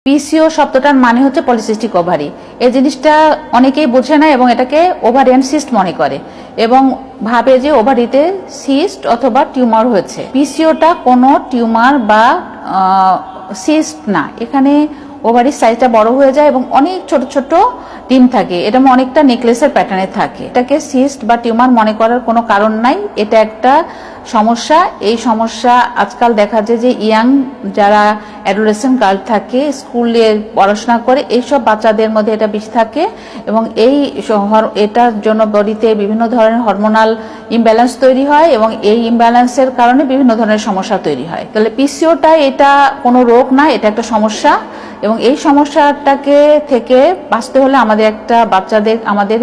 PCO শব্দটার মানে হচ্ছে পলিসিস্টিক ওভারি। এই জিনিসটা অনেকেই বোঝে না এবং এটাকে ওভারিয়ান সিস্ট মনে করে এবং ভাবে যে ওভারিতে সিস্ট অথবা টিউমার হয়েছে। পিসিওটা কোনো টিউমার বা সিস্ট না, এখানে ওভারির সাইজটা বড় হয়ে যায় এবং অনেক ছোট ছোট ডিম থাকে। এটা অনেকটা নেকলেসের প্যাটার্নে থাকে। এটাকে সিস্ট বা টিউমার মনে করার কোনো কারণ নাই। এটা একটা সমস্যা। এই সমস্যা আজকাল দেখা যায় যে ইয়াং যারা অ্যাডোলেসেন্ট গার্ল থাকে, স্কুলে পড়াশোনা করে, এইসব বাচ্চাদের মধ্যে এটা বেশি থাকে এবং এটার জন্য বডিতে বিভিন্ন ধরনের হরমোনাল ইমব্যালেন্স তৈরি হয় এবং এই ইমব্যালেন্সের কারণে বিভিন্ন ধরনের সমস্যা তৈরি হয়। তাহলে পিসিওটা এটা কোনো রোগ না, এটা একটা সমস্যা এবং এই সমস্যাটাকে থেকে বাঁচতে হলে আমাদের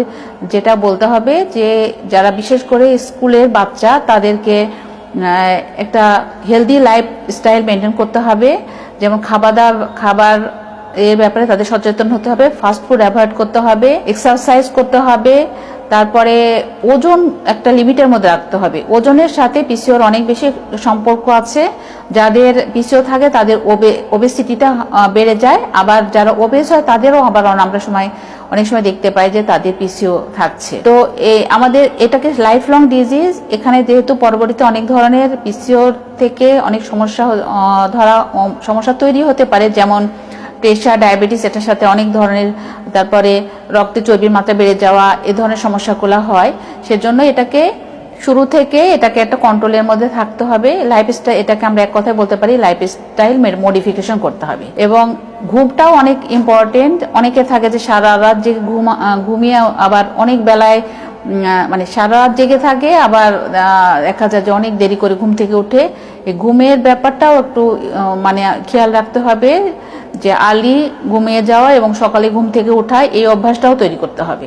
যেটা বলতে হবে যে যারা বিশেষ করে স্কুলের বাচ্চা, তাদেরকে একটা হেলদি লাইফ স্টাইল মেনটেন করতে হবে। যেমন খাবার এর ব্যাপারে তাদের সচেতন হতে হবে, ফাস্ট ফুড অ্যাভয়েড করতে হবে, এক্সারসাইজ করতে হবে, তারপরে ওজন একটা লিমিটের মধ্যে রাখতে হবে। ওজনের সাথে পিসিওর অনেক বেশি সম্পর্ক আছে। যাদের পিসিও থাকে তাদের ওবেসিটিটা বেড়ে যায়, আবার যারা ওবেস হয় তাদেরও আবার অনেক সময় দেখতে পাই যে তাদের পিসিও থাকছে। তো আমাদের এটাকে লাইফ লং ডিজিজ। এখানে যেহেতু পরবর্তীতে অনেক ধরনের পিসিওর থেকে অনেক সমস্যা তৈরি হতে পারে, যেমন প্রেশার, ডায়াবেটিস, এটার সাথে অনেক ধরনের, তারপরে রক্তে চর্বির মাত্রা বেড়ে যাওয়া, এ ধরনের সমস্যাগুলো হয়। সেজন্য শুরু থেকে এটাকে একটা কন্ট্রোলের মধ্যে থাকতে হবে। লাইফস্টাইল, এটাকে আমরা এক কথায় বলতে পারি লাইফস্টাইল মডিফিকেশন করতে হবে। এবং ঘুমটাও অনেক ইম্পর্টেন্ট। অনেকে থাকে যে সারা রাত যে ঘুমিয়ে আবার অনেক বেলায় সারা রাত জেগে থাকে, আবার দেখা যায় যে অনেক দেরি করে ঘুম থেকে উঠে। এই ঘুমের ব্যাপারটাও একটু খেয়াল রাখতে হবে যে আর্লি ঘুমিয়ে যাওয়া এবং সকালে ঘুম থেকে ওঠা, এই অভ্যাসটাও তৈরি করতে হবে।